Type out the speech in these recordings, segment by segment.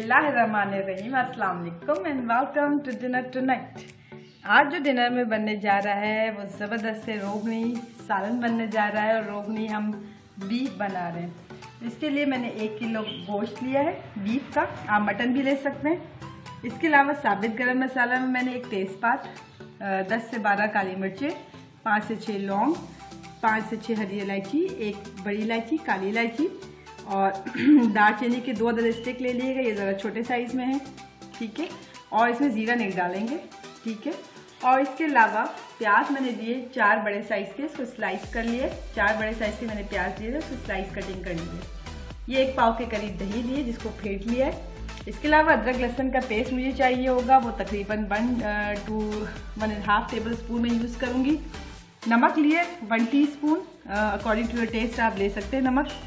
बिस्मिल्लाहिर्रहमानिर्रहीम, अस्सलाम वालेकुम and welcome to dinner tonight. आज जो डिनर में बनने जा रहा है वो ज़बरदस्त से रोगनी सालन बनने जा रहा है और रोगनी हम बीफ बना रहे हैं। इसके लिए मैंने 1 किलो गोश्त लिया है बीफ का, आप मटन भी ले सकते हैं। इसके अलावा साबित गरम मसाला में मैंने एक तेज़पात, 10 से 12 काली मिर्चें, 5 से 6 लौंग, 5 से 6 हरी इलायची, 1 बड़ी इलायची, काली इलायची और दालचीनी के 2 अदद स्टिक ले लिए गए, ये ज़रा छोटे साइज़ में है, ठीक है। और इसमें ज़ीरा नहीं डालेंगे, ठीक है। और इसके अलावा प्याज मैंने दिए 4 बड़े साइज़ के, इसको स्लाइस कर लिए। 4 बड़े साइज़ के मैंने प्याज दिए थे, उसको स्लाइस कटिंग कर लिए। ये 1 पाव के करीब दही लिए जिसको फेंट लिया है। इसके अलावा अदरक लहसुन का पेस्ट मुझे चाहिए होगा, वो तकरीबन 1 to 1.5 टेबल स्पून में यूज़ करूँगी। नमक लिए 1 teaspoon, according to your taste आप ले सकते हैं नमक।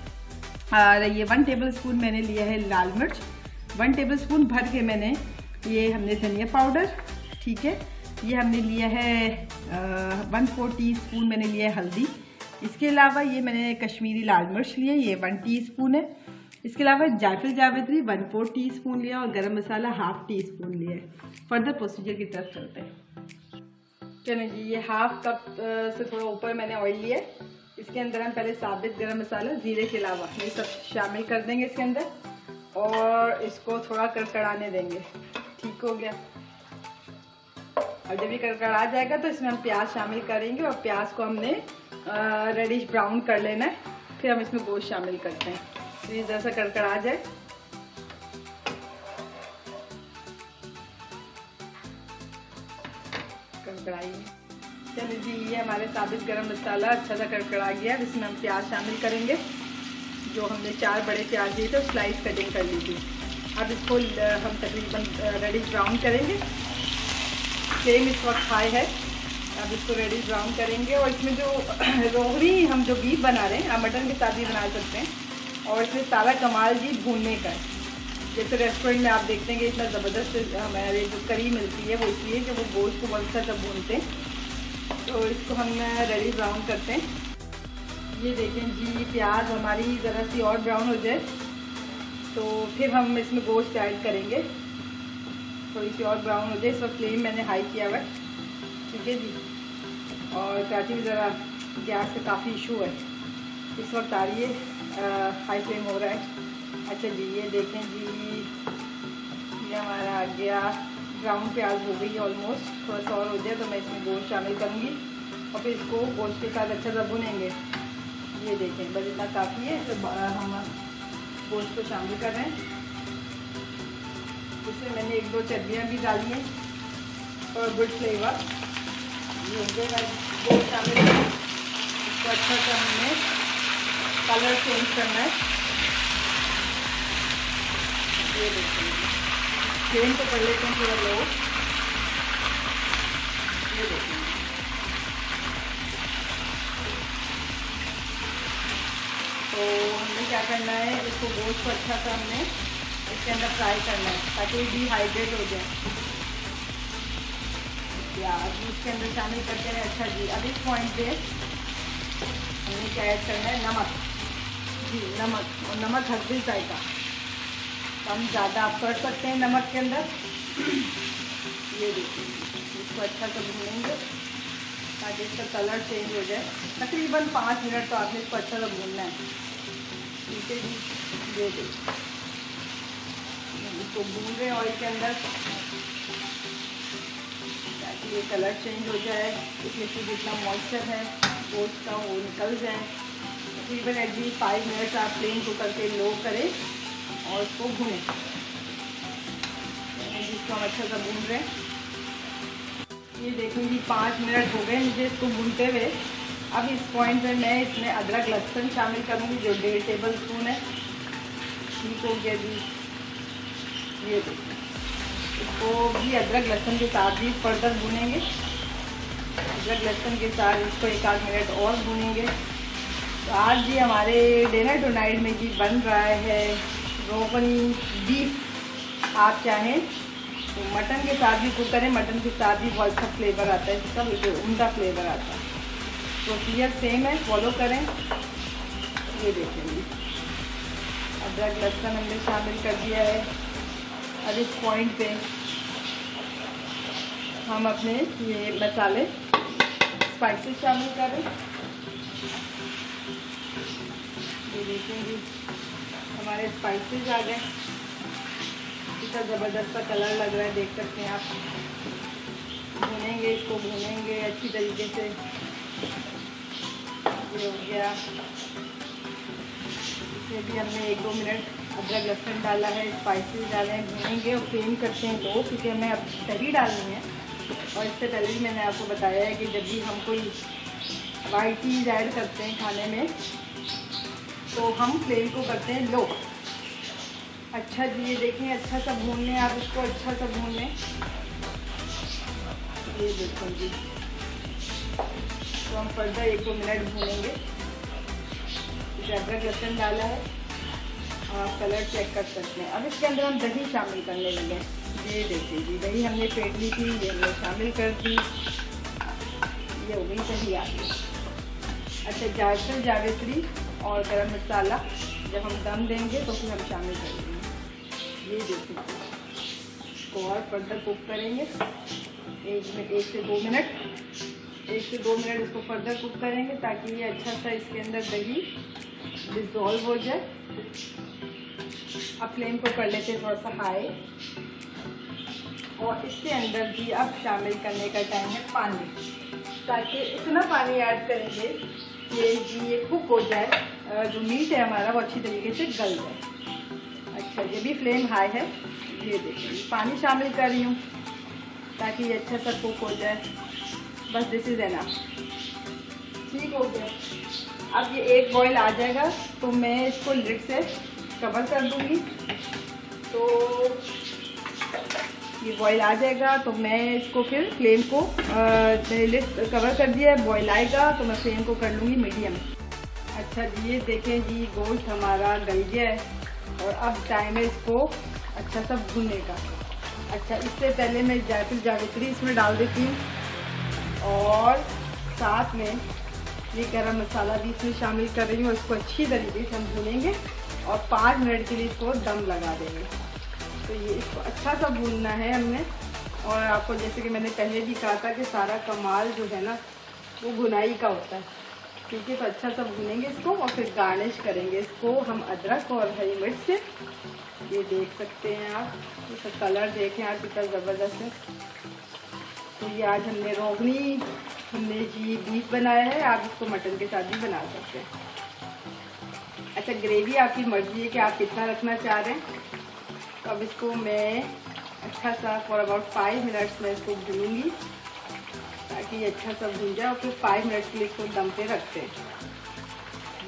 और ये 1 टेबल स्पून मैंने लिया है लाल मिर्च, 1 टेबल स्पून भर के मैंने ये हमने धनिया पाउडर, ठीक है। ये हमने लिया है 1/4 टीस्पून मैंने लिया है हल्दी। इसके अलावा ये मैंने कश्मीरी लाल मिर्च लिए, ये 1 टीस्पून है। इसके अलावा जायफल जावित्री 1/4 टीस्पून लिया और गरम मसाला 1/2 टीस्पून लिया है। फर्दर प्रोसीजर की तरफ चलते हैं। चलिए जी, ये 1/2 कप से थोड़ा ऊपर मैंने ऑयल लिया है। इसके अंदर हम पहले साबित गरम मसाला, जीरे के अलावा ये सब शामिल कर देंगे इसके अंदर और इसको थोड़ा कड़कड़ाने देंगे, ठीक हो गया। और जब ये कड़कड़ा जाएगा तो इसमें हम प्याज शामिल करेंगे और प्याज को हमने रेडिश ब्राउन कर लेना है। फिर हम इसमें गोश्त शामिल करते हैं। तो ये जैसा कड़कड़ा जाए कड़कड़ाइए। चलिए जी, ये हमारे साबित गरम मसाला अच्छा सा कड़कड़ा गया। इसमें हम प्याज शामिल करेंगे, जो हमने 4 बड़े प्याज दिए थे स्लाइस कटिंग कर ली थी। अब इसको हम तकरीबन रेडिश ब्राउन करेंगे। फ्लेम इस वक्त हाई है। अब इसको रेडिश ब्राउन करेंगे और इसमें जो रोगनी हम जो बीफ बना रहे हैं, आप मटन के साथ भी बना सकते हैं। और इसमें सारा कमाल जी भूनने का है। जैसे रेस्टोरेंट में आप देखते हैं कि इतना ज़बरदस्त हमारे जो करी मिलती है, वो इसलिए कि वो गोश्त को बहुत अच्छा भूनते हैं। तो इसको हम रेडी ब्राउन करते हैं। ये देखें जी, प्याज हमारी ज़रा सी और ब्राउन हो जाए तो फिर हम इसमें गोश्त ऐड करेंगे। थोड़ी सी और ब्राउन हो जाए। इस वक्त फ्लेम मैंने हाई किया हुआ है, ठीक है जी। और कराची में ज़रा गैस से काफ़ी इशू है इस वक्त, आ रही है, हाई फ्लेम हो रहा है। अच्छा जी, ये देखें जी, ये हमारा आ गया ब्राउन प्याज हो गई ऑलमोस्ट। थोड़ा सा और हो जाए तो मैं इसमें गोश्त शामिल करूँगी और फिर इसको गोश्त के साथ अच्छा सा भुनेंगे। ये देखें, बस इतना काफ़ी है। तो हम गोश्त को शामिल कर रहे हैं। इसमें मैंने 1-2 चटनियाँ भी डाली हैं और गुड फ्लेवर। ये गोश्त शामिल करें, इसको अच्छा सा हमने कलर चेंज करना है। ये देखें, फ्लेम को कर लेते हैं थोड़ा लो। ये देखेंगे, तो हमने क्या करना है, इसको गोश्त को अच्छा सा हमने इसके अंदर फ्राई करना है ताकि डिहाइड्रेट हो जाए। प्याज इसके अंदर शामिल करते हैं। अच्छा जी, अब इस पॉइंट पे हमने क्या ऐड करना है, नमक जी, नमक। और नमक हर दिल जाएगा, कम ज़्यादा आप कर सकते हैं नमक के अंदर। ये देखिए, इसको अच्छा से भूनेंगे ताकि इसका कलर चेंज हो जाए। तकरीबन 5 मिनट तो आपने इसको अच्छा से भूनना है, ठीक है जी। ये देखिए, इसको भून रहे हैं ऑयल के अंदर ताकि ये कलर चेंज हो जाए। इसमें से जितना मॉइस्चर है गोश्त का वो निकल जाए। तकरीबन एटलीस्ट 5 मिनट आप फ्लेम को करके लो करें और इसको भूनें, जिसको हम अच्छा सा भून रहे हैं। ये देखूँगी 5 मिनट हो गए मुझे इसको भूनते हुए। अब इस पॉइंट पे मैं इसमें अदरक लहसुन शामिल करूँगी, जो 1.5 टेबल स्पून है, ठीक हो गया जी। ये देखिए, इसको भी अदरक लहसुन के साथ भी फर्दर भूनेंगे। अदरक लहसुन के साथ इसको 1-8 मिनट और भूनेंगे। तो आज जी हमारे डिनर टुनाइट में जी बन रहा है रोगनी बीफ। आप चाहें तो मटन के साथ भी कुक करें, मटन के साथ भी बहुत अच्छा फ्लेवर आता है, इसका उम्दा फ्लेवर आता है। प्रोसीजर सेम है, फॉलो करें। ये देखेंगे, अदरक लहसुन हमने शामिल कर दिया है। और इस पॉइंट पे हम अपने ये मसाले स्पाइसेस शामिल करें। ये देखेंगे हमारे स्पाइसेस आ गए, इतना ज़बरदस्त सा कलर लग रहा है, देख सकते हैं आप। भूनेंगे इसको, भूनेंगे अच्छी तरीके से। ये हो गया, इसमें भी हमने 1-2 मिनट अदरक लहसुन डाला है, स्पाइसेस डाले हैं, भूनेंगे और फ्लेम करते हैं लो, क्योंकि हमें अब दही डालनी है। और इससे पहले भी मैंने आपको बताया है कि जब भी हम कोई वाइट चीज़ ऐड करते हैं खाने में तो हम फ्लेम को करते हैं लो। अच्छा जी, ये देखें अच्छा सा भून लें आप इसको, अच्छा सा भून लें। ये देखो जी, तो हम फर्दर 1-2 मिनट भूनेंगे। अदरक लहसुन डाला है, आप कलर चेक कर सकते हैं। अब इसके अंदर हम दही शामिल करने लगे। ये देखिए जी, दही हमने फेंट ली थी, ये हमने शामिल कर दी। ये हो गई दही आ गई। अच्छा, जायफल, जावित्री और गरम मसाला जब हम दम देंगे तो फिर हम शामिल करेंगे। ये देखिए, इसको और फर्दर कुक करेंगे 1 से 2 मिनट। 1 से 2 मिनट इसको फर्दर कुक करेंगे ताकि ये अच्छा सा इसके अंदर दही डिज़ोल्व हो जाए। अब फ्लेम को कर लेते हैं थोड़ा सा हाई, और इसके अंदर भी अब शामिल करने का टाइम है पानी, ताकि इतना पानी ऐड करेंगे कि ये कुक हो जाए, जो मीट है हमारा वो अच्छी तरीके से गल जाए। अच्छा, ये भी फ्लेम हाई है। ये देखिए, पानी शामिल कर रही हूँ ताकि ये अच्छा सा कुक हो जाए। बस दिस इज़ एनफ। ठीक हो गया। अब ये एक बॉईल आ जाएगा तो मैं इसको लिड से कवर कर दूँगी। तो ये बॉईल आ जाएगा तो मैं इसको फिर फ्लेम को लिड कवर कर दिया है। बॉईल आएगा तो मैं फ्लेम को कर लूँगी मीडियम। अच्छा जी, ये देखें जी, गोश्त हमारा गल गया है और अब टाइम है इसको अच्छा सा भूनने का। अच्छा, इससे पहले मैं जायफल, जावित्री इसमें डाल देती हूँ और साथ में ये गरम मसाला भी इसमें शामिल कर रही हूँ। इसको अच्छी तरीके से हम भूनेंगे और 5 मिनट के लिए इसको दम लगा देंगे। तो ये इसको अच्छा सा भूनना है हमने। और आपको जैसे कि मैंने पहले भी कहा था कि सारा कमाल जो है ना वो भुनाई का होता है। ठीक है, तो अच्छा सा भूनेंगे इसको और फिर गार्निश करेंगे इसको हम अदरक और हरी मिर्च से। ये देख सकते हैं आप, इसका कलर देखें आप कितना ज़बरदस्त है। तो ये आज हमने जी बीफ बनाया है, आप इसको मटन के साथ भी बना सकते हैं। अच्छा, ग्रेवी आपकी मर्जी है कि आप कितना रखना चाह रहे हैं। तो अब इसको मैं अच्छा सा फॉर अबाउट 5 मिनट्स में इसको भूनूंगी ताकि ये अच्छा सा भून जाए, और फिर 5 मिनट के लिए इसको दम पे रखते हैं।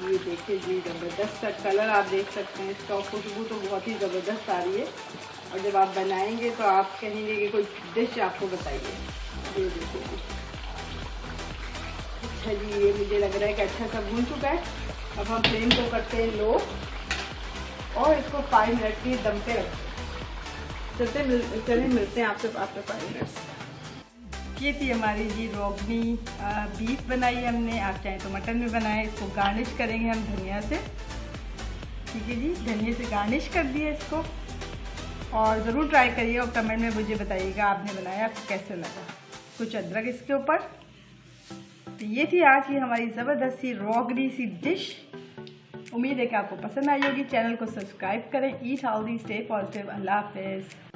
ये देखिए जी, ज़बरदस्त सा कलर आप देख सकते हैं, इसका खुशबू तो बहुत ही ज़बरदस्त आ रही है। और जब आप बनाएंगे तो आप कहेंगे कि कोई डिश आपको बताइए। ये देखिए, अच्छा जी, ये मुझे लग रहा है कि अच्छा सा भून चुका है। अब हम फ्लेम को करते हैं लो और इसको 5 मिनट के दम पे रखते हैं। चलिए मिलते हैं आपसे आफ्टर 5 मिनट्स। ये थी हमारी जी रोगनी बीफ बनाई है हमने, आप चाहें तो मटन में बनाएं। इसको गार्निश करेंगे हम धनिया से। ठीक है जी, धनिया से गार्निश कर दिया इसको, और ज़रूर ट्राई करिए और कमेंट में मुझे बताइएगा आपने बनाया आपको कैसे लगा। कुछ अदरक इसके ऊपर। तो ये थी आज की हमारी ज़बरदस्त सी रोगनी सी डिश। उम्मीद है कि आपको पसंद आई होगी। चैनल को सब्सक्राइब करें। Eat healthy, stay positive. अल्लाह हाफिज़।